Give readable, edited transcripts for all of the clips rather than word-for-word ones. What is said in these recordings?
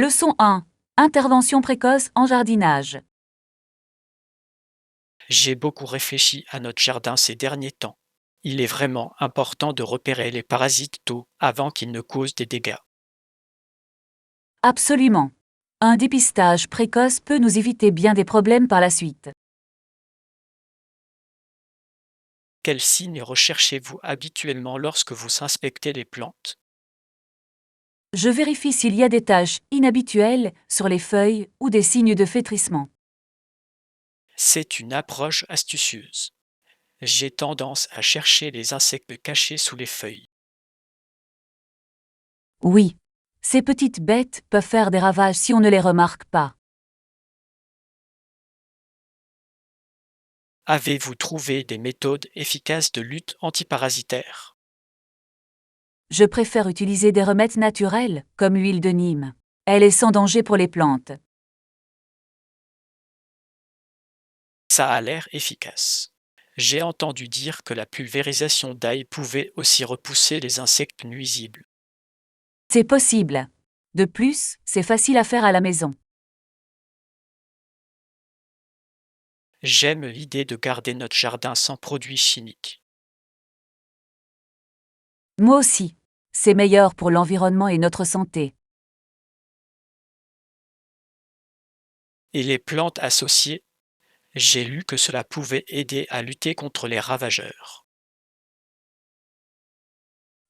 Leçon 1. Intervention précoce en jardinage. J'ai beaucoup réfléchi à notre jardin ces derniers temps. Il est vraiment important de repérer les parasites tôt avant qu'ils ne causent des dégâts. Absolument. Un dépistage précoce peut nous éviter bien des problèmes par la suite. Quels signes recherchez-vous habituellement lorsque vous inspectez les plantes? Je vérifie s'il y a des taches inhabituelles sur les feuilles ou des signes de flétrissement. C'est une approche astucieuse. J'ai tendance à chercher les insectes cachés sous les feuilles. Oui. Ces petites bêtes peuvent faire des ravages si on ne les remarque pas. Avez-vous trouvé des méthodes efficaces de lutte antiparasitaire? Je préfère utiliser des remèdes naturels, comme l'huile de Nîmes. Elle est sans danger pour les plantes. Ça a l'air efficace. J'ai entendu dire que la pulvérisation d'ail pouvait aussi repousser les insectes nuisibles. C'est possible. De plus, c'est facile à faire à la maison. J'aime l'idée de garder notre jardin sans produits chimiques. Moi aussi. C'est meilleur pour l'environnement et notre santé. Et les plantes associées, j'ai lu que cela pouvait aider à lutter contre les ravageurs.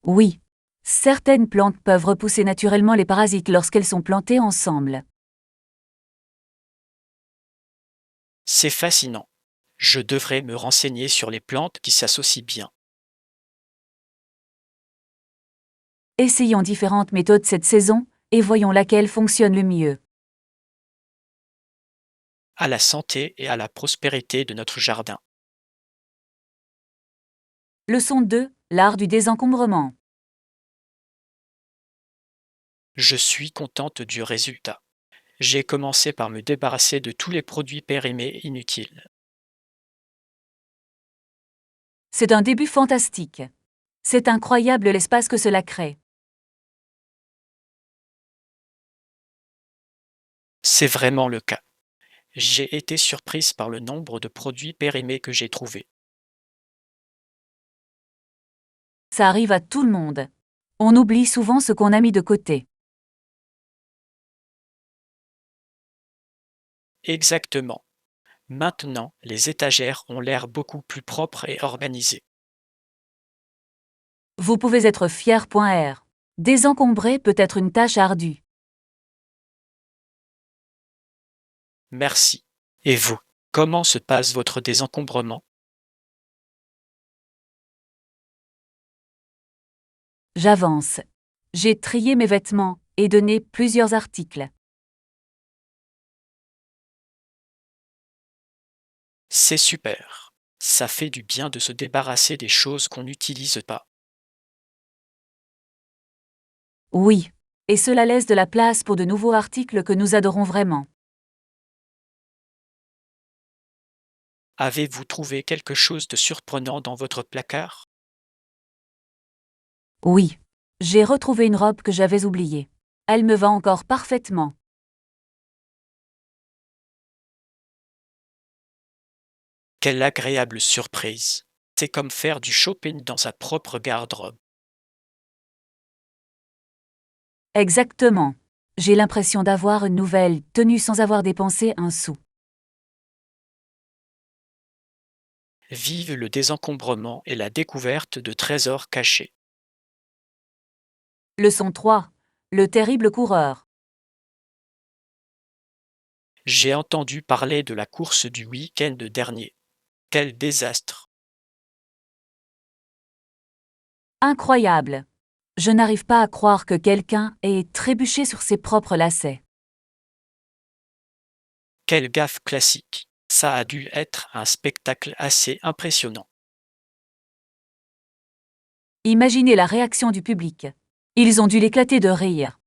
Oui. Certaines plantes peuvent repousser naturellement les parasites lorsqu'elles sont plantées ensemble. C'est fascinant. Je devrais me renseigner sur les plantes qui s'associent bien. Essayons différentes méthodes cette saison et voyons laquelle fonctionne le mieux. À la santé et à la prospérité de notre jardin. Leçon 2. L'art du désencombrement. Je suis contente du résultat. J'ai commencé par me débarrasser de tous les produits périmés inutiles. C'est un début fantastique. C'est incroyable l'espace que cela crée. C'est vraiment le cas. J'ai été surprise par le nombre de produits périmés que j'ai trouvés. Ça arrive à tout le monde. On oublie souvent ce qu'on a mis de côté. Exactement. Maintenant, les étagères ont l'air beaucoup plus propres et organisées. Vous pouvez être fier.r. Désencombrer peut être une tâche ardue. Merci. Et vous, comment se passe votre désencombrement? J'avance. J'ai trié mes vêtements et donné plusieurs articles. C'est super. Ça fait du bien de se débarrasser des choses qu'on n'utilise pas. Oui. Et cela laisse de la place pour de nouveaux articles que nous adorons vraiment. Avez-vous trouvé quelque chose de surprenant dans votre placard? Oui. J'ai retrouvé une robe que j'avais oubliée. Elle me va encore parfaitement. Quelle agréable surprise. C'est comme faire du shopping dans sa propre garde-robe. Exactement. J'ai l'impression d'avoir une nouvelle tenue sans avoir dépensé un sou. Vive le désencombrement et la découverte de trésors cachés. Leçon 3. Le terrible coureur. J'ai entendu parler de la course du week-end dernier. Quel désastre! Incroyable. Je n'arrive pas à croire que quelqu'un ait trébuché sur ses propres lacets. Quelle gaffe classique! Ça a dû être un spectacle assez impressionnant. Imaginez la réaction du public. Ils ont dû l'éclater de rire.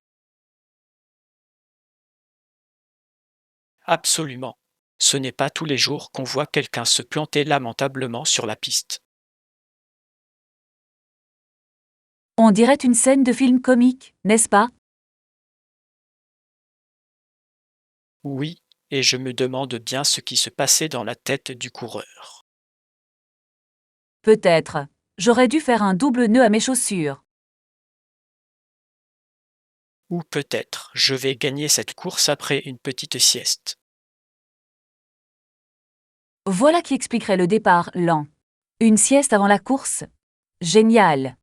Absolument. Ce n'est pas tous les jours qu'on voit quelqu'un se planter lamentablement sur la piste. On dirait une scène de film comique, n'est-ce pas? Oui, et je me demande bien ce qui se passait dans la tête du coureur. Peut-être. J'aurais dû faire un double nœud à mes chaussures. Ou peut-être je vais gagner cette course après une petite sieste. Voilà qui expliquerait le départ lent. Une sieste avant la course? Génial.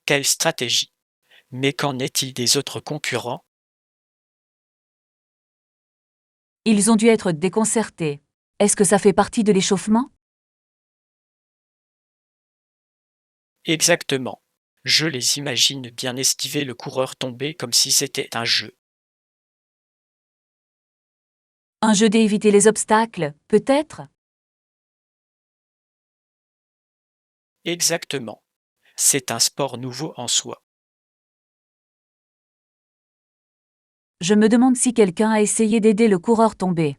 Quelle stratégie! Mais qu'en est-il des autres concurrents? Ils ont dû être déconcertés. Est-ce que ça fait partie de l'échauffement? Exactement. Je les imagine bien esquiver le coureur tombé comme si c'était un jeu. Un jeu d'éviter les obstacles, peut-être? Exactement. C'est un sport nouveau en soi. Je me demande si quelqu'un a essayé d'aider le coureur tombé.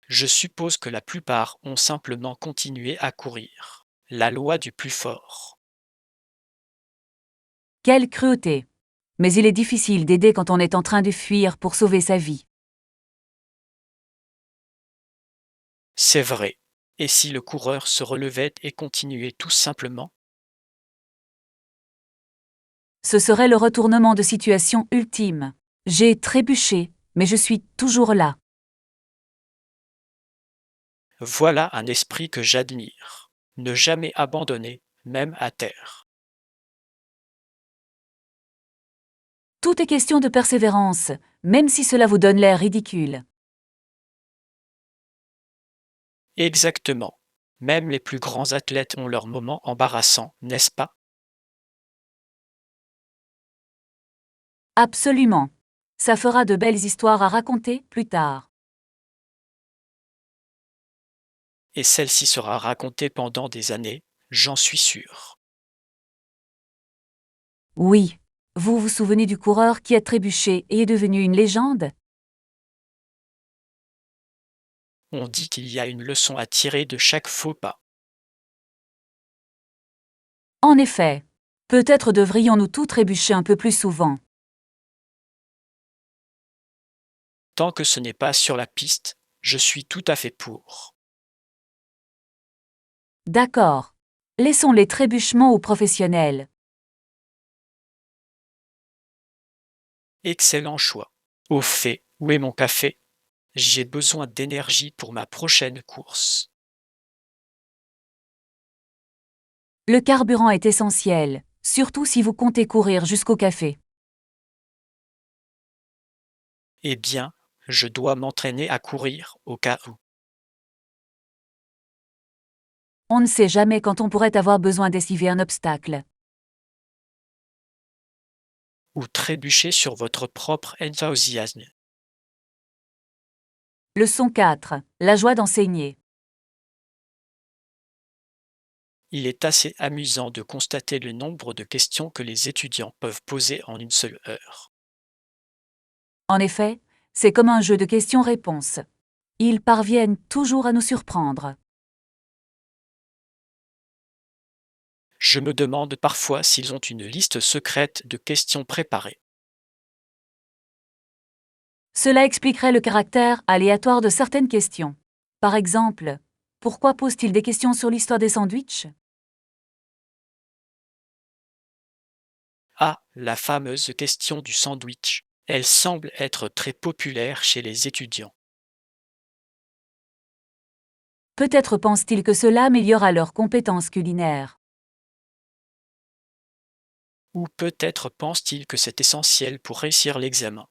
Je suppose que la plupart ont simplement continué à courir. La loi du plus fort. Quelle cruauté. Mais il est difficile d'aider quand on est en train de fuir pour sauver sa vie. C'est vrai. Et si le coureur se relevait et continuait tout simplement? Ce serait le retournement de situation ultime. J'ai trébuché, mais je suis toujours là. Voilà un esprit que j'admire. Ne jamais abandonner, même à terre. Tout est question de persévérance, même si cela vous donne l'air ridicule. Exactement. Même les plus grands athlètes ont leurs moments embarrassants, n'est-ce pas? Absolument. Ça fera de belles histoires à raconter plus tard. Et celle-ci sera racontée pendant des années, j'en suis sûr. Oui. Vous vous souvenez du coureur qui a trébuché et est devenu une légende? On dit qu'il y a une leçon à tirer de chaque faux pas. En effet. Peut-être devrions-nous tous trébucher un peu plus souvent. Tant que ce n'est pas sur la piste, je suis tout à fait pour. D'accord. Laissons les trébuchements aux professionnels. Excellent choix. Au fait, où est mon café? J'ai besoin d'énergie pour ma prochaine course. Le carburant est essentiel, surtout si vous comptez courir jusqu'au café. Eh bien, je dois m'entraîner à courir au cas où. On ne sait jamais quand on pourrait avoir besoin d'esquiver un obstacle. Ou trébucher sur votre propre enthousiasme. Leçon 4. La joie d'enseigner. Il est assez amusant de constater le nombre de questions que les étudiants peuvent poser en une seule heure. En effet, c'est comme un jeu de questions-réponses. Ils parviennent toujours à nous surprendre. Je me demande parfois s'ils ont une liste secrète de questions préparées. Cela expliquerait le caractère aléatoire de certaines questions. Par exemple, pourquoi pose-t-il des questions sur l'histoire des sandwichs? Ah, la fameuse question du sandwich. Elle semble être très populaire chez les étudiants. Peut-être pense-t-il que cela améliorera leurs compétences culinaires. Ou peut-être pense-t-il que c'est essentiel pour réussir l'examen.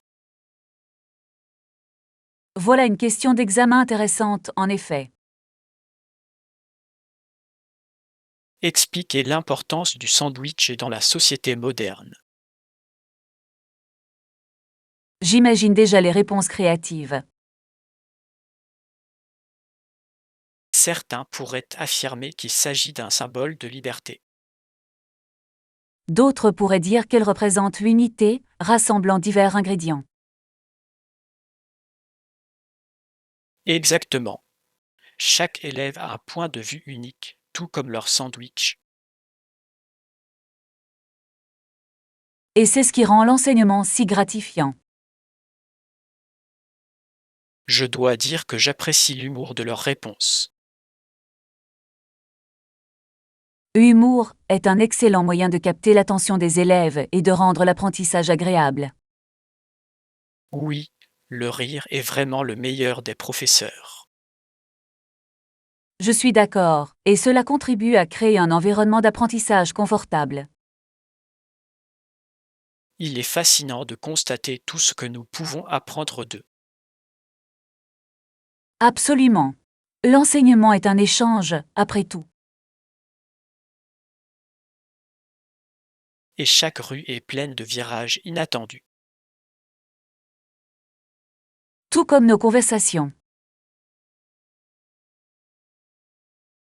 Voilà une question d'examen intéressante, en effet. Expliquer l'importance du sandwich dans la société moderne. J'imagine déjà les réponses créatives. Certains pourraient affirmer qu'il s'agit d'un symbole de liberté. D'autres pourraient dire qu'elle représente l'unité, rassemblant divers ingrédients. Exactement. Chaque élève a un point de vue unique, tout comme leur sandwich. Et c'est ce qui rend l'enseignement si gratifiant. Je dois dire que j'apprécie l'humour de leurs réponses. Humour est un excellent moyen de capter l'attention des élèves et de rendre l'apprentissage agréable. Oui, le rire est vraiment le meilleur des professeurs. Je suis d'accord, et cela contribue à créer un environnement d'apprentissage confortable. Il est fascinant de constater tout ce que nous pouvons apprendre d'eux. Absolument. L'enseignement est un échange, après tout. Et chaque rue est pleine de virages inattendus. Tout comme nos conversations.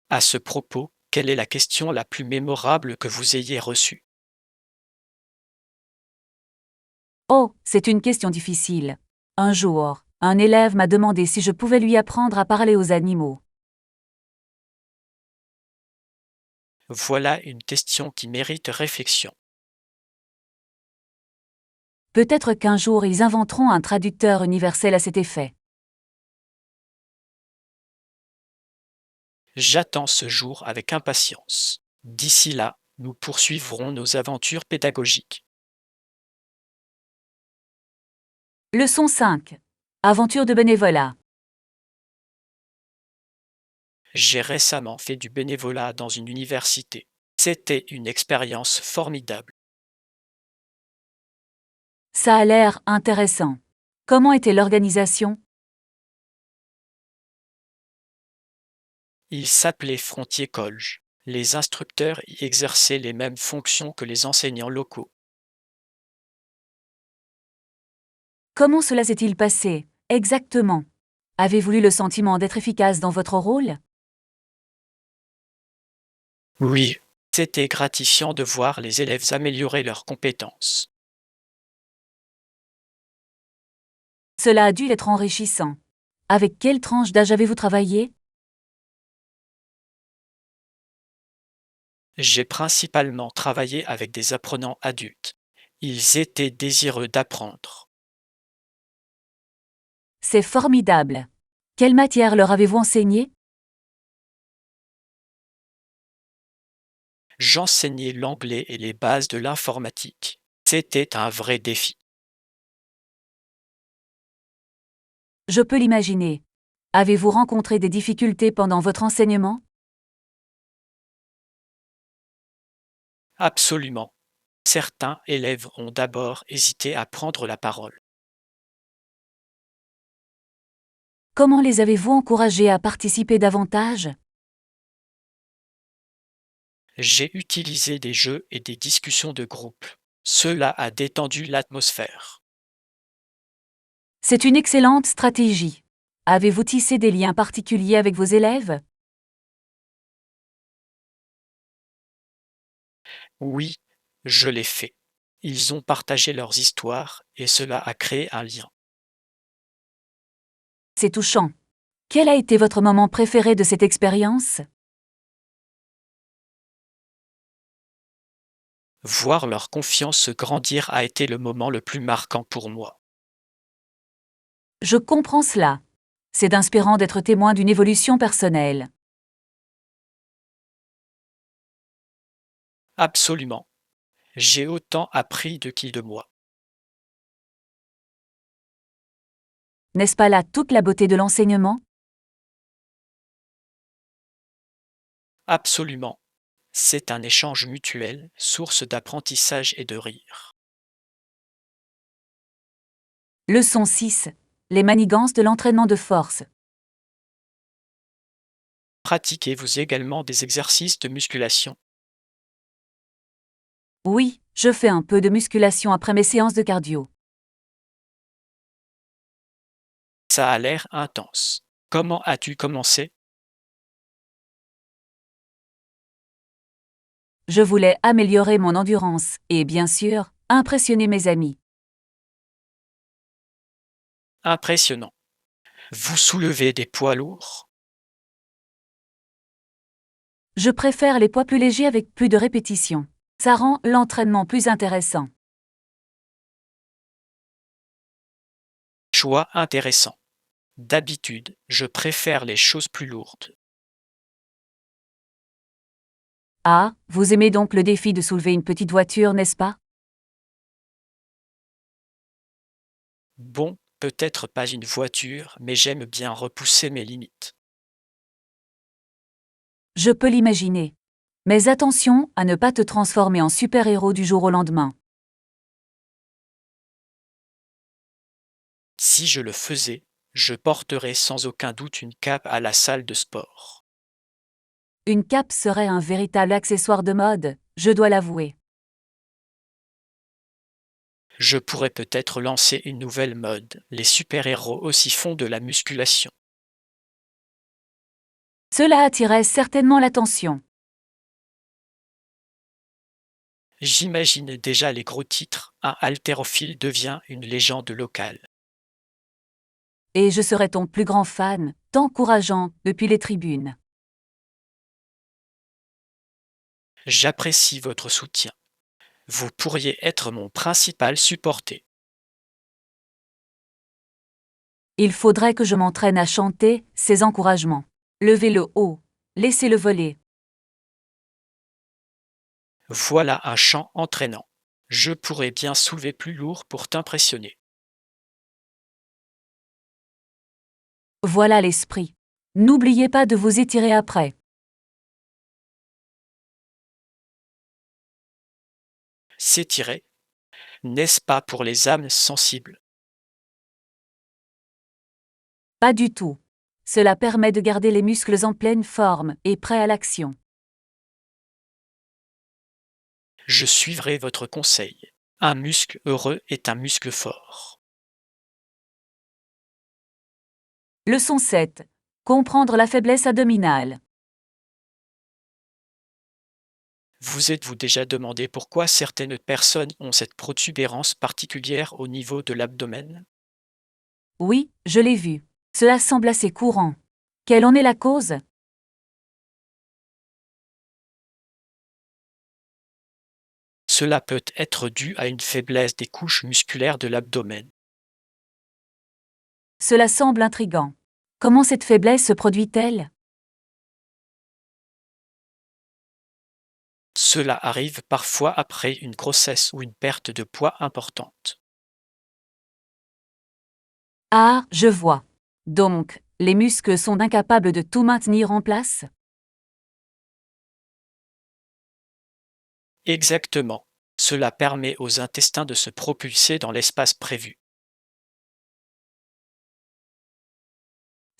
À ce propos, quelle est la question la plus mémorable que vous ayez reçue? Oh, c'est une question difficile. Un jour, un élève m'a demandé si je pouvais lui apprendre à parler aux animaux. Voilà une question qui mérite réflexion. Peut-être qu'un jour ils inventeront un traducteur universel à cet effet. J'attends ce jour avec impatience. D'ici là, nous poursuivrons nos aventures pédagogiques. Leçon 5. Aventure de bénévolat. J'ai récemment fait du bénévolat dans une université. C'était une expérience formidable. Ça a l'air intéressant. Comment était l'organisation? Il s'appelait Frontier College. Les instructeurs y exerçaient les mêmes fonctions que les enseignants locaux. Comment cela s'est-il passé, exactement? Avez-vous eu le sentiment d'être efficace dans votre rôle? Oui, c'était gratifiant de voir les élèves améliorer leurs compétences. Cela a dû être enrichissant. Avec quelle tranche d'âge avez-vous travaillé? J'ai principalement travaillé avec des apprenants adultes. Ils étaient désireux d'apprendre. C'est formidable. Quelle matière leur avez-vous enseigné? J'enseignais l'anglais et les bases de l'informatique. C'était un vrai défi. Je peux l'imaginer. Avez-vous rencontré des difficultés pendant votre enseignement? Absolument. Certains élèves ont d'abord hésité à prendre la parole. Comment les avez-vous encouragés à participer davantage? J'ai utilisé des jeux et des discussions de groupe. Cela a détendu l'atmosphère. C'est une excellente stratégie. Avez-vous tissé des liens particuliers avec vos élèves? Oui, je l'ai fait. Ils ont partagé leurs histoires et cela a créé un lien. C'est touchant. Quel a été votre moment préféré de cette expérience? Voir leur confiance grandir a été le moment le plus marquant pour moi. Je comprends cela. C'est inspirant d'être témoin d'une évolution personnelle. Absolument. J'ai autant appris de qui de moi. N'est-ce pas là toute la beauté de l'enseignement? Absolument. C'est un échange mutuel, source d'apprentissage et de rire. Leçon 6. Les manigances de l'entraînement de force. Pratiquez-vous également des exercices de musculation? Oui, je fais un peu de musculation après mes séances de cardio. Ça a l'air intense. Comment as-tu commencé? Je voulais améliorer mon endurance et, bien sûr, impressionner mes amis. Impressionnant. Vous soulevez des poids lourds? Je préfère les poids plus légers avec plus de répétitions. Ça rend l'entraînement plus intéressant. Choix intéressant. D'habitude, je préfère les choses plus lourdes. Ah, vous aimez donc le défi de soulever une petite voiture, n'est-ce pas? Bon, peut-être pas une voiture, mais j'aime bien repousser mes limites. Je peux l'imaginer. Mais attention à ne pas te transformer en super-héros du jour au lendemain. Si je le faisais, je porterais sans aucun doute une cape à la salle de sport. Une cape serait un véritable accessoire de mode, je dois l'avouer. Je pourrais peut-être lancer une nouvelle mode. Les super-héros aussi font de la musculation. Cela attirait certainement l'attention. J'imagine déjà les gros titres. Un haltérophile devient une légende locale. Et je serai ton plus grand fan, t'encourageant depuis les tribunes. J'apprécie votre soutien. Vous pourriez être mon principal supporter. Il faudrait que je m'entraîne à chanter ces encouragements. Levez-le haut, laissez-le voler. Voilà un chant entraînant. Je pourrais bien soulever plus lourd pour t'impressionner. Voilà l'esprit. N'oubliez pas de vous étirer après. S'étirer, n'est-ce pas pour les âmes sensibles? Pas du tout. Cela permet de garder les muscles en pleine forme et prêts à l'action. Je suivrai votre conseil. Un muscle heureux est un muscle fort. Leçon 7. Comprendre la faiblesse abdominale. Vous êtes-vous déjà demandé pourquoi certaines personnes ont cette protubérance particulière au niveau de l'abdomen? Oui, je l'ai vu. Cela semble assez courant. Quelle en est la cause? Cela peut être dû à une faiblesse des couches musculaires de l'abdomen. Cela semble intrigant. Comment cette faiblesse se produit-elle? Cela arrive parfois après une grossesse ou une perte de poids importante. Ah, je vois. Donc, les muscles sont incapables de tout maintenir en place? Exactement. Cela permet aux intestins de se propulser dans l'espace prévu.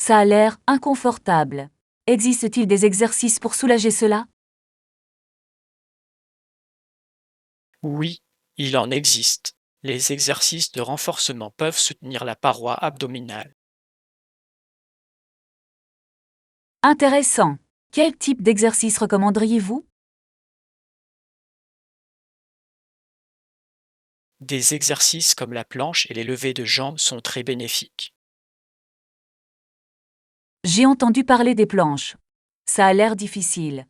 Ça a l'air inconfortable. Existe-t-il des exercices pour soulager cela? Oui, il en existe. Les exercices de renforcement peuvent soutenir la paroi abdominale. Intéressant. Quel type d'exercice recommanderiez-vous? Des exercices comme la planche et les levées de jambes sont très bénéfiques. J'ai entendu parler des planches. Ça a l'air difficile.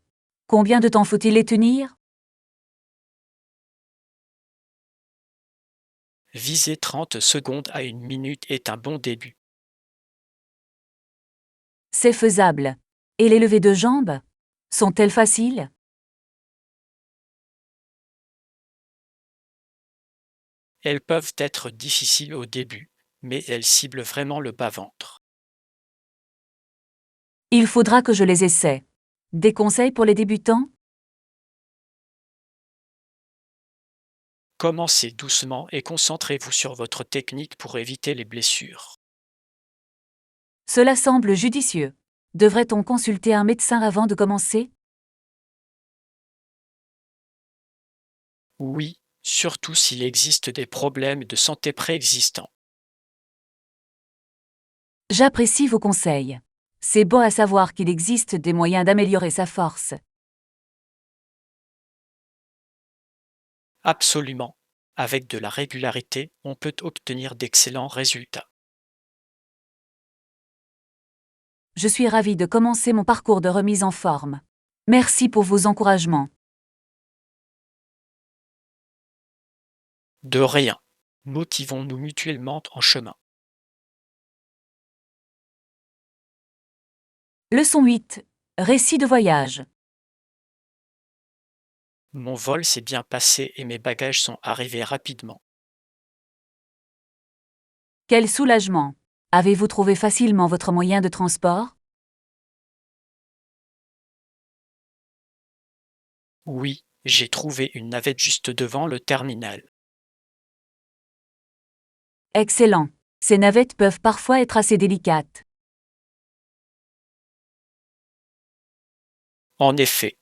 Combien de temps faut-il les tenir? Viser 30 secondes à une minute est un bon début. C'est faisable. Et les levées de jambes? Sont-elles faciles? Elles peuvent être difficiles au début, mais elles ciblent vraiment le bas-ventre. Il faudra que je les essaie. Des conseils pour les débutants? Commencez doucement et concentrez-vous sur votre technique pour éviter les blessures. Cela semble judicieux. Devrait-on consulter un médecin avant de commencer? Oui, surtout s'il existe des problèmes de santé préexistants. J'apprécie vos conseils. C'est bon à savoir qu'il existe des moyens d'améliorer sa force. Absolument. Avec de la régularité, on peut obtenir d'excellents résultats. Je suis ravie de commencer mon parcours de remise en forme. Merci pour vos encouragements. De rien. Motivons-nous mutuellement en chemin. Leçon 8. Récit de voyage. Mon vol s'est bien passé et mes bagages sont arrivés rapidement. Quel soulagement! Avez-vous trouvé facilement votre moyen de transport? Oui, j'ai trouvé une navette juste devant le terminal. Excellent. Ces navettes peuvent parfois être assez délicates. En effet,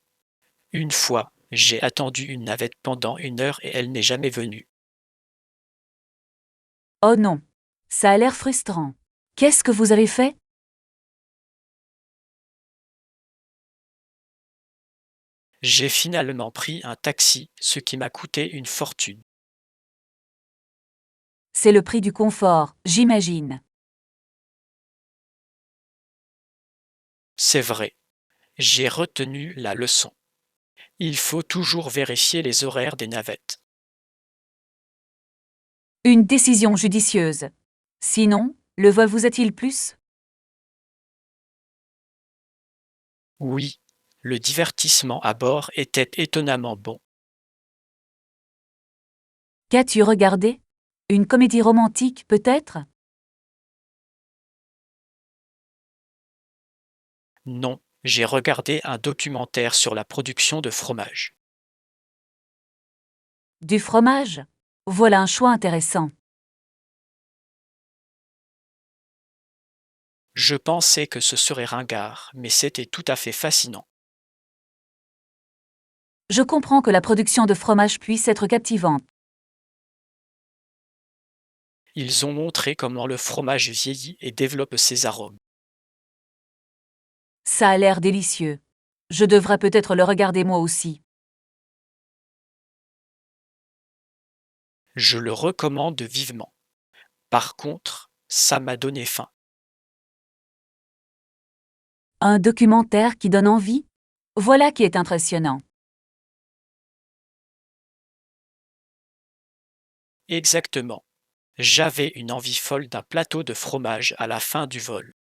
une fois, j'ai attendu une navette pendant 1 heure et elle n'est jamais venue. Oh non! Ça a l'air frustrant. Qu'est-ce que vous avez fait? J'ai finalement pris un taxi, ce qui m'a coûté une fortune. C'est le prix du confort, j'imagine. C'est vrai, j'ai retenu la leçon. Il faut toujours vérifier les horaires des navettes. Une décision judicieuse. Sinon, le vol vous a-t-il plu? Oui, le divertissement à bord était étonnamment bon. Qu'as-tu regardé? Une comédie romantique, peut-être? Non, j'ai regardé un documentaire sur la production de fromage. Du fromage? Voilà un choix intéressant. Je pensais que ce serait ringard, mais c'était tout à fait fascinant. Je comprends que la production de fromage puisse être captivante. Ils ont montré comment le fromage vieillit et développe ses arômes. Ça a l'air délicieux. Je devrais peut-être le regarder moi aussi. Je le recommande vivement. Par contre, ça m'a donné faim. Un documentaire qui donne envie? Voilà qui est impressionnant. Exactement. J'avais une envie folle d'un plateau de fromage à la fin du vol.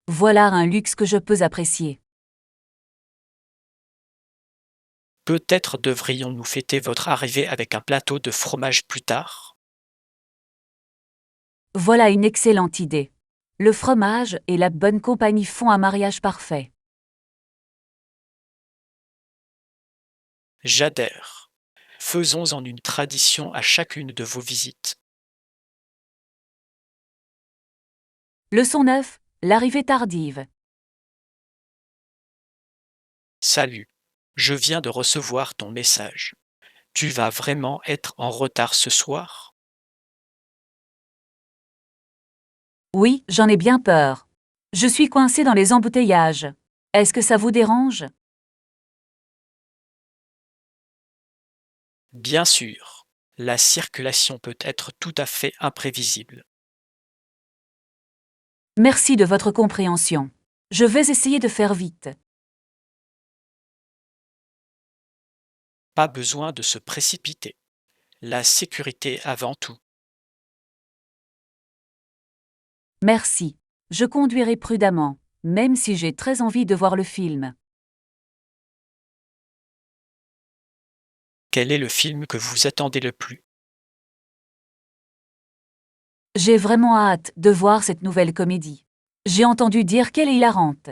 Voilà un luxe que je peux apprécier. Peut-être devrions-nous fêter votre arrivée avec un plateau de fromage plus tard? Voilà une excellente idée. Le fromage et la bonne compagnie font un mariage parfait. J'adhère. Faisons-en une tradition à chacune de vos visites. Leçon 9. L'arrivée tardive. Salut. Je viens de recevoir ton message. Tu vas vraiment être en retard ce soir? Oui, j'en ai bien peur. Je suis coincé dans les embouteillages. Est-ce que ça vous dérange? Bien sûr. La circulation peut être tout à fait imprévisible. Merci de votre compréhension. Je vais essayer de faire vite. Pas besoin de se précipiter. La sécurité avant tout. Merci. Je conduirai prudemment, même si j'ai très envie de voir le film. Quel est le film que vous attendez le plus? J'ai vraiment hâte de voir cette nouvelle comédie. J'ai entendu dire qu'elle est hilarante.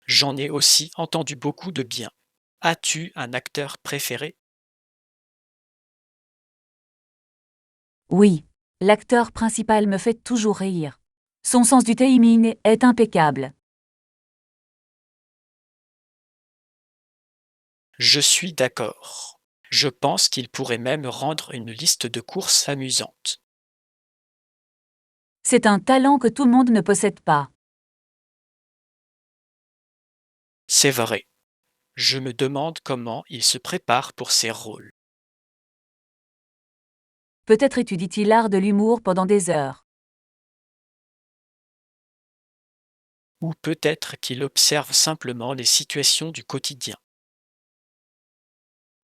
J'en ai aussi entendu beaucoup de bien. As-tu un acteur préféré? Oui, l'acteur principal me fait toujours rire. Son sens du timing est impeccable. Je suis d'accord. Je pense qu'il pourrait même rendre une liste de courses amusante. C'est un talent que tout le monde ne possède pas. C'est vrai. Je me demande comment il se prépare pour ses rôles. Peut-être étudie-t-il l'art de l'humour pendant des heures. Ou peut-être qu'il observe simplement les situations du quotidien.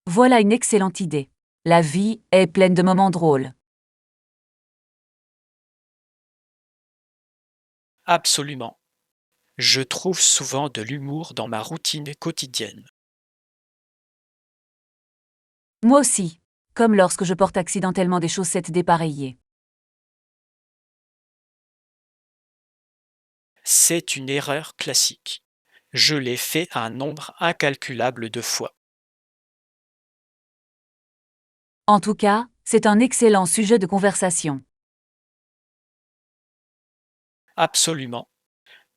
Voilà une excellente idée. La vie est pleine de moments drôles. Absolument. Je trouve souvent de l'humour dans ma routine quotidienne. Moi aussi, comme lorsque je porte accidentellement des chaussettes dépareillées. C'est une erreur classique. Je l'ai fait un nombre incalculable de fois. En tout cas, c'est un excellent sujet de conversation. Absolument.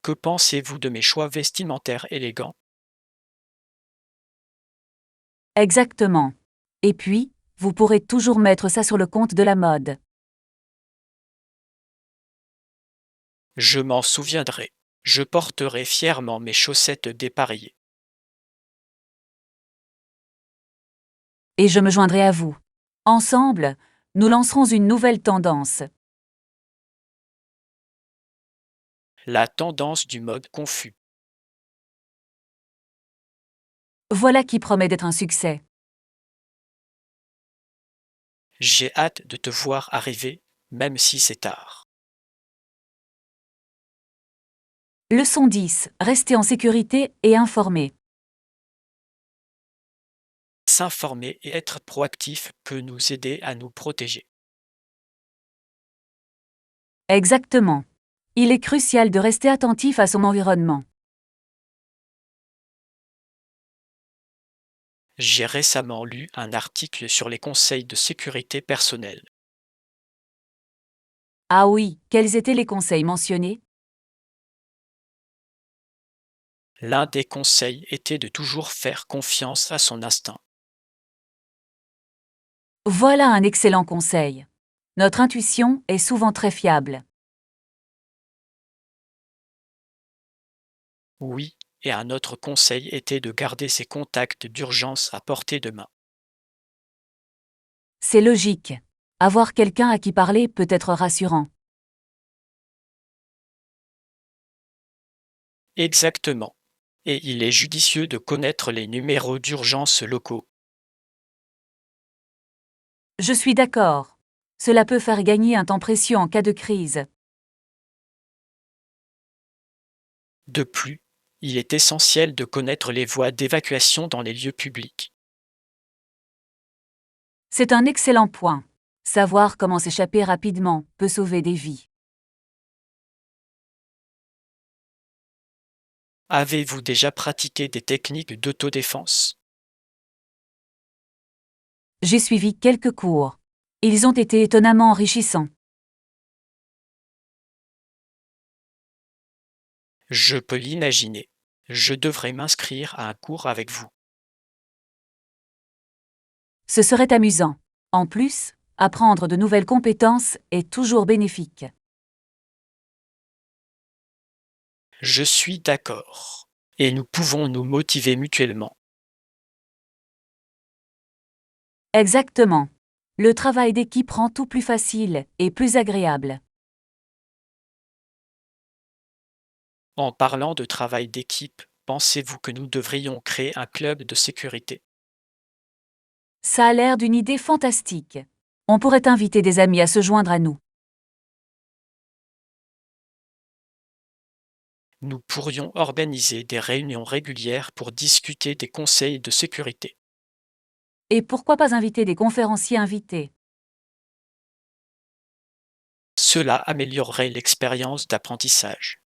Que pensez-vous de mes choix vestimentaires élégants? Exactement. Et puis, vous pourrez toujours mettre ça sur le compte de la mode. Je m'en souviendrai. Je porterai fièrement mes chaussettes dépareillées. Et je me joindrai à vous. Ensemble, nous lancerons une nouvelle tendance. La tendance du mode confus. Voilà qui promet d'être un succès. J'ai hâte de te voir arriver, même si c'est tard. Leçon 10. Restez en sécurité et informés. S'informer et être proactif peut nous aider à nous protéger. Exactement. Il est crucial de rester attentif à son environnement. J'ai récemment lu un article sur les conseils de sécurité personnelle. Ah oui, quels étaient les conseils mentionnés? L'un des conseils était de toujours faire confiance à son instinct. Voilà un excellent conseil. Notre intuition est souvent très fiable. Oui, et un autre conseil était de garder ses contacts d'urgence à portée de main. C'est logique. Avoir quelqu'un à qui parler peut être rassurant. Exactement. Et il est judicieux de connaître les numéros d'urgence locaux. Je suis d'accord. Cela peut faire gagner un temps précieux en cas de crise. De plus, il est essentiel de connaître les voies d'évacuation dans les lieux publics. C'est un excellent point. Savoir comment s'échapper rapidement peut sauver des vies. Avez-vous déjà pratiqué des techniques d'autodéfense? J'ai suivi quelques cours. Ils ont été étonnamment enrichissants. Je peux l'imaginer. Je devrais m'inscrire à un cours avec vous. Ce serait amusant. En plus, apprendre de nouvelles compétences est toujours bénéfique. Je suis d'accord. Et nous pouvons nous motiver mutuellement. Exactement. Le travail d'équipe rend tout plus facile et plus agréable. En parlant de travail d'équipe, pensez-vous que nous devrions créer un club de sécurité? Ça a l'air d'une idée fantastique. On pourrait inviter des amis à se joindre à nous. Nous pourrions organiser des réunions régulières pour discuter des conseils de sécurité. Et pourquoi pas inviter des conférenciers invités? Cela améliorerait l'expérience d'apprentissage.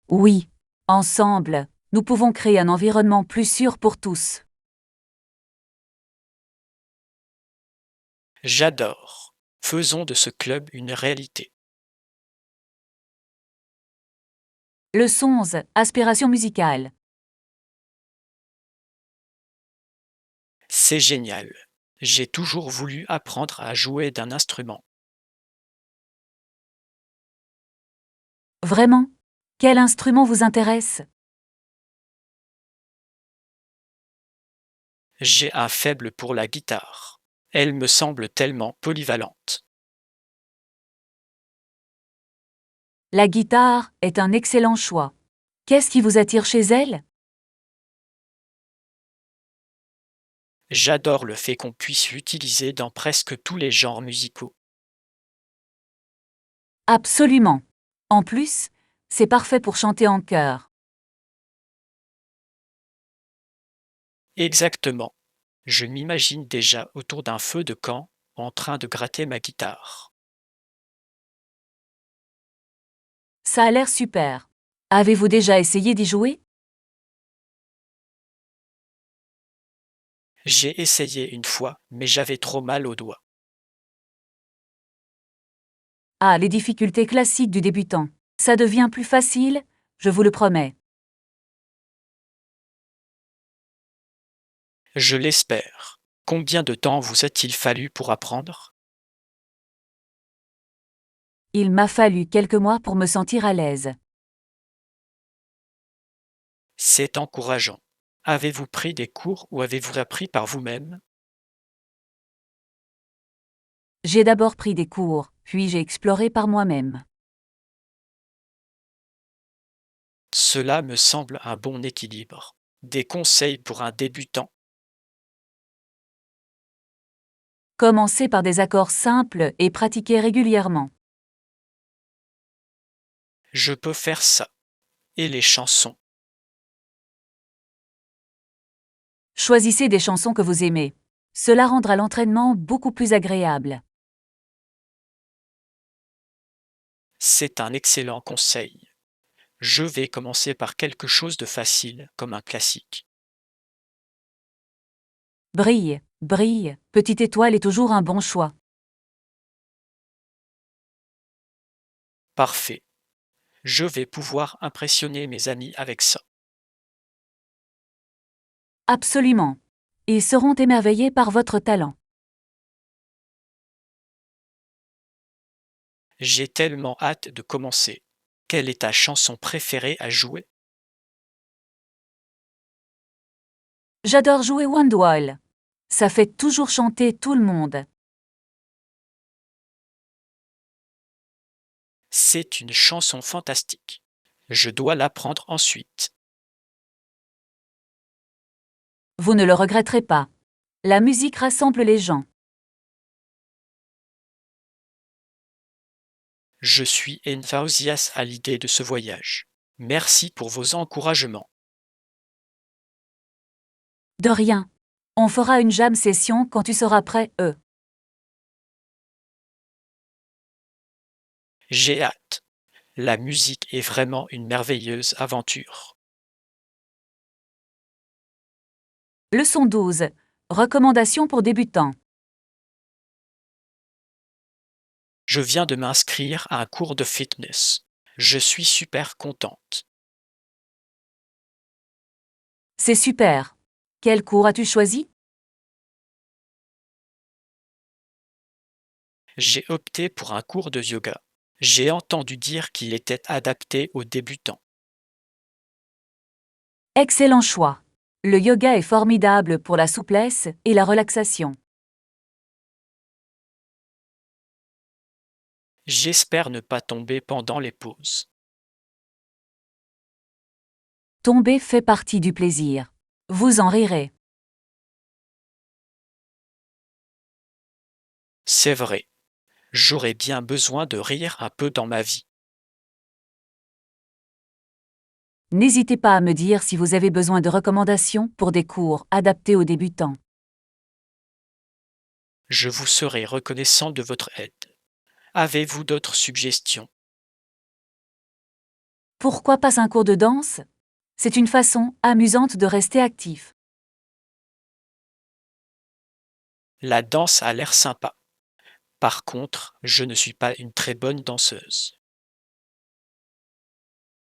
Oui. Ensemble, nous pouvons créer un environnement plus sûr pour tous. J'adore. Faisons de ce club une réalité. Leçon 11. Aspiration musicale. C'est génial. J'ai toujours voulu apprendre à jouer d'un instrument. Vraiment? Quel instrument vous intéresse? J'ai un faible pour la guitare. Elle me semble tellement polyvalente. La guitare est un excellent choix. Qu'est-ce qui vous attire chez elle? J'adore le fait qu'on puisse l'utiliser dans presque tous les genres musicaux. Absolument. En plus, c'est parfait pour chanter en chœur. Exactement. Je m'imagine déjà autour d'un feu de camp, en train de gratter ma guitare. Ça a l'air super. Avez-vous déjà essayé d'y jouer? J'ai essayé une fois, mais j'avais trop mal aux doigts. Ah, les difficultés classiques du débutant. Ça devient plus facile, je vous le promets. Je l'espère. Combien de temps vous a-t-il fallu pour apprendre? Il m'a fallu quelques mois pour me sentir à l'aise. C'est encourageant. Avez-vous pris des cours ou avez-vous appris par vous-même? J'ai d'abord pris des cours, puis j'ai exploré par moi-même. Cela me semble un bon équilibre. Des conseils pour un débutant. Commencez par des accords simples et pratiquez régulièrement. Je peux faire ça. Et les chansons. Choisissez des chansons que vous aimez. Cela rendra l'entraînement beaucoup plus agréable. C'est un excellent conseil. Je vais commencer par quelque chose de facile, comme un classique. Brille, brille, petite étoile est toujours un bon choix. Parfait. Je vais pouvoir impressionner mes amis avec ça. Absolument. Ils seront émerveillés par votre talent. J'ai tellement hâte de commencer. Quelle est ta chanson préférée à jouer? J'adore jouer Wonderwall. Ça fait toujours chanter tout le monde. C'est une chanson fantastique. Je dois l'apprendre ensuite. Vous ne le regretterez pas. La musique rassemble les gens. Je suis enthousiaste à l'idée de ce voyage. Merci pour vos encouragements. De rien. On fera une jam session quand tu seras prêt, J'ai hâte. La musique est vraiment une merveilleuse aventure. Leçon 12. Recommandations pour débutants. Je viens de m'inscrire à un cours de fitness. Je suis super contente. C'est super. Quel cours as-tu choisi? J'ai opté pour un cours de yoga. J'ai entendu dire qu'il était adapté aux débutants. Excellent choix. Le yoga est formidable pour la souplesse et la relaxation. J'espère ne pas tomber pendant les pauses. Tomber fait partie du plaisir. Vous en rirez. C'est vrai, j'aurais bien besoin de rire un peu dans ma vie. N'hésitez pas à me dire si vous avez besoin de recommandations pour des cours adaptés aux débutants. Je vous serai reconnaissant de votre aide. Avez-vous d'autres suggestions? Pourquoi pas un cours de danse? C'est une façon amusante de rester actif. La danse a l'air sympa. Par contre, je ne suis pas une très bonne danseuse.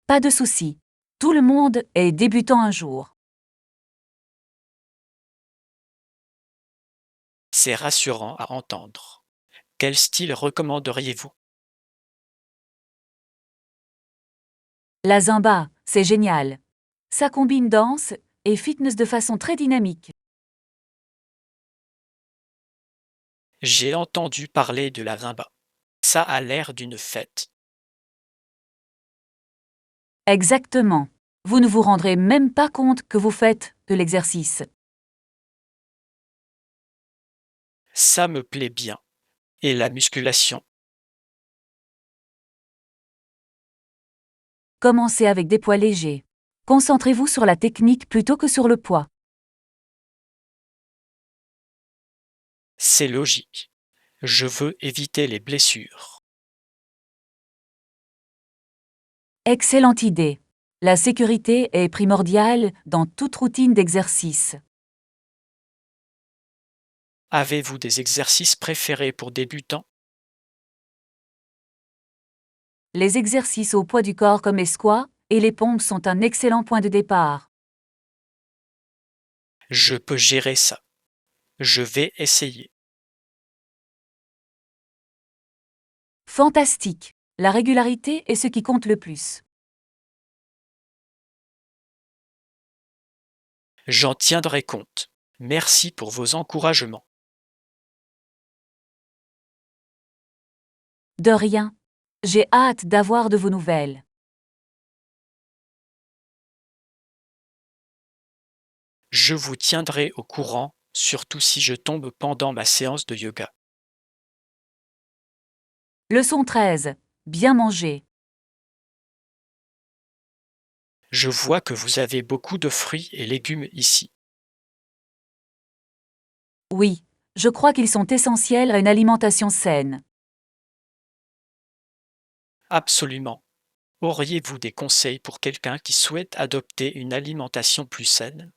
Pas de souci. Tout le monde est débutant un jour. C'est rassurant à entendre. Quel style recommanderiez-vous? La Zumba, c'est génial. Ça combine danse et fitness de façon très dynamique. J'ai entendu parler de la Zumba. Ça a l'air d'une fête. Exactement. Vous ne vous rendrez même pas compte que vous faites de l'exercice. Ça me plaît bien. Et la musculation? Commencez avec des poids légers. Concentrez-vous sur la technique plutôt que sur le poids. C'est logique. Je veux éviter les blessures. Excellente idée. La sécurité est primordiale dans toute routine d'exercice. Avez-vous des exercices préférés pour débutants? Les exercices au poids du corps comme les squats et les pompes sont un excellent point de départ. Je peux gérer ça. Je vais essayer. Fantastique. La régularité est ce qui compte le plus. J'en tiendrai compte. Merci pour vos encouragements. De rien. J'ai hâte d'avoir de vos nouvelles. Je vous tiendrai au courant, surtout si je tombe pendant ma séance de yoga. Leçon 13. Bien manger. Je vois que vous avez beaucoup de fruits et légumes ici. Oui, je crois qu'ils sont essentiels à une alimentation saine. Absolument. Auriez-vous des conseils pour quelqu'un qui souhaite adopter une alimentation plus saine?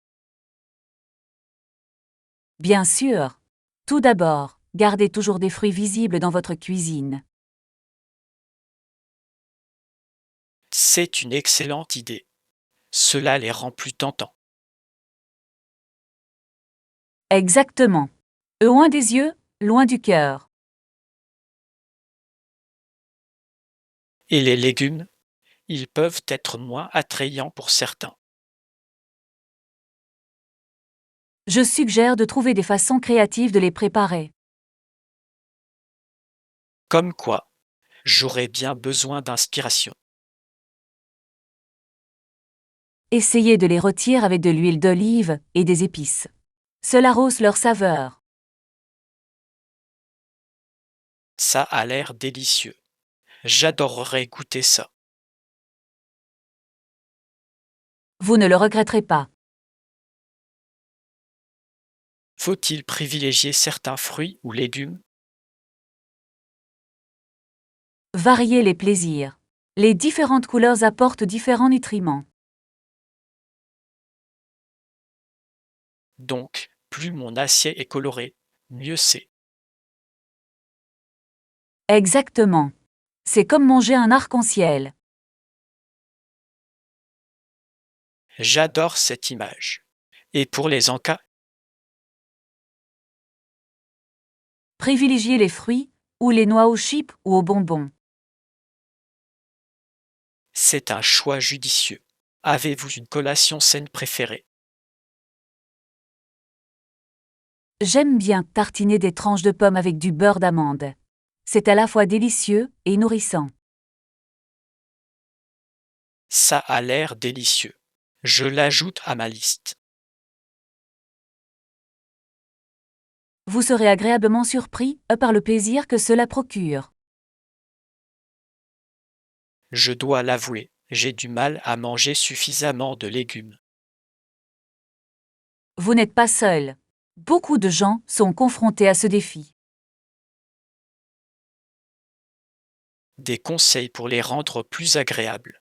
Bien sûr. Tout d'abord, gardez toujours des fruits visibles dans votre cuisine. C'est une excellente idée. Cela les rend plus tentants. Exactement. Loin des yeux, loin du cœur. Et les légumes, ils peuvent être moins attrayants pour certains. Je suggère de trouver des façons créatives de les préparer. Comme quoi, j'aurais bien besoin d'inspiration. Essayez de les rôtir avec de l'huile d'olive et des épices. Cela rehausse leur saveur. Ça a l'air délicieux. J'adorerais goûter ça. Vous ne le regretterez pas. Faut-il privilégier certains fruits ou légumes? Variez les plaisirs. Les différentes couleurs apportent différents nutriments. Donc, plus mon assiette est colorée, mieux c'est. Exactement. C'est comme manger un arc-en-ciel. J'adore cette image. Et pour les encas, Privilégiez les fruits ou les noix aux chips ou aux bonbons. c'est un choix judicieux. Avez-vous une collation saine préférée? J'aime bien tartiner des tranches de pommes avec du beurre d'amande. C'est à la fois délicieux et nourrissant. Ça a l'air délicieux. Je l'ajoute à ma liste. Vous serez agréablement surpris par le plaisir que cela procure. Je dois l'avouer, j'ai du mal à manger suffisamment de légumes. Vous n'êtes pas seul. Beaucoup de gens sont confrontés à ce défi. Des conseils pour les rendre plus agréables.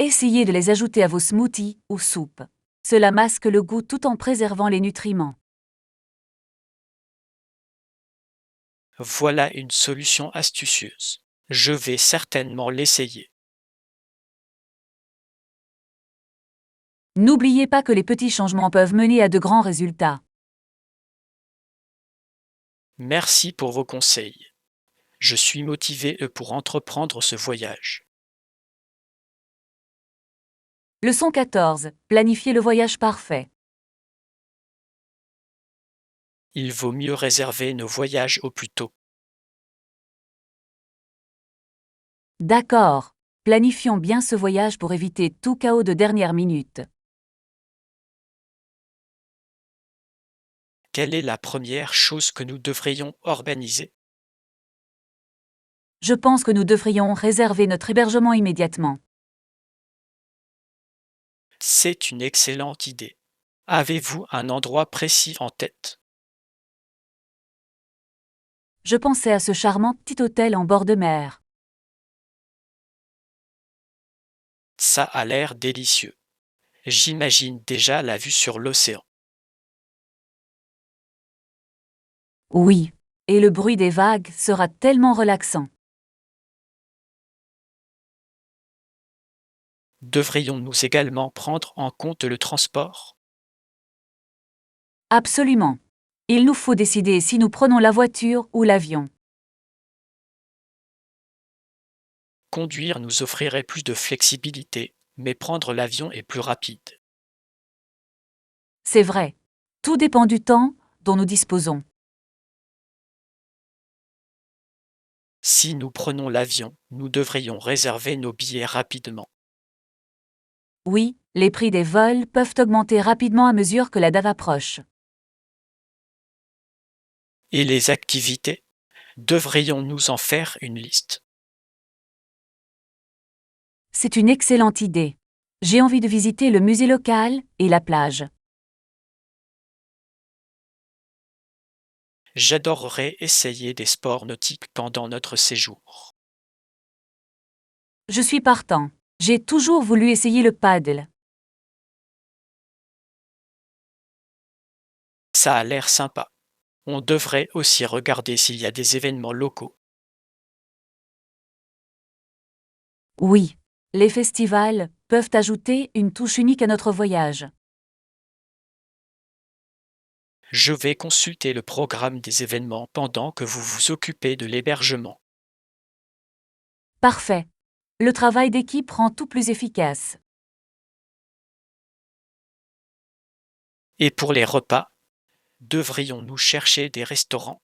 Essayez de les ajouter à vos smoothies ou soupes. Cela masque le goût tout en préservant les nutriments. Voilà une solution astucieuse. Je vais certainement l'essayer. N'oubliez pas que les petits changements peuvent mener à de grands résultats. Merci pour vos conseils. Je suis motivé pour entreprendre ce voyage. Leçon 14. Planifiez le voyage parfait. Il vaut mieux réserver nos voyages au plus tôt. D'accord. Planifions bien ce voyage pour éviter tout chaos de dernière minute. Quelle est la première chose que nous devrions organiser? Je pense que nous devrions réserver notre hébergement immédiatement. C'est une excellente idée. Avez-vous un endroit précis en tête? Je pensais à ce charmant petit hôtel en bord de mer. Ça a l'air délicieux. J'imagine déjà la vue sur l'océan. Oui. Et le bruit des vagues sera tellement relaxant. Devrions-nous également prendre en compte le transport? Absolument. Il nous faut décider si nous prenons la voiture ou l'avion. Conduire nous offrirait plus de flexibilité, mais prendre l'avion est plus rapide. C'est vrai. Tout dépend du temps dont nous disposons. Si nous prenons l'avion, nous devrions réserver nos billets rapidement. Oui, les prix des vols peuvent augmenter rapidement à mesure que la date approche. Et les activités? Devrions-nous en faire une liste? C'est une excellente idée. J'ai envie de visiter le musée local et la plage. J'adorerais essayer des sports nautiques pendant notre séjour. Je suis partant. J'ai toujours voulu essayer le paddle. Ça a l'air sympa. On devrait aussi regarder s'il y a des événements locaux. Oui, les festivals peuvent ajouter une touche unique à notre voyage. Je vais consulter le programme des événements pendant que vous vous occupez de l'hébergement. Parfait. Le travail d'équipe rend tout plus efficace. Et pour les repas, devrions-nous chercher des restaurants?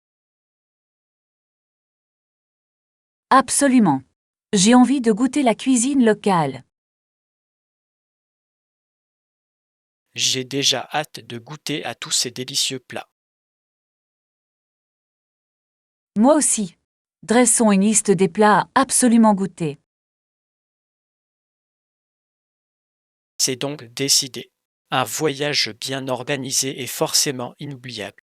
Absolument. J'ai envie de goûter la cuisine locale. J'ai déjà hâte de goûter à tous ces délicieux plats. Moi aussi. Dressons une liste des plats à absolument goûter. C'est donc décidé. Un voyage bien organisé est forcément inoubliable.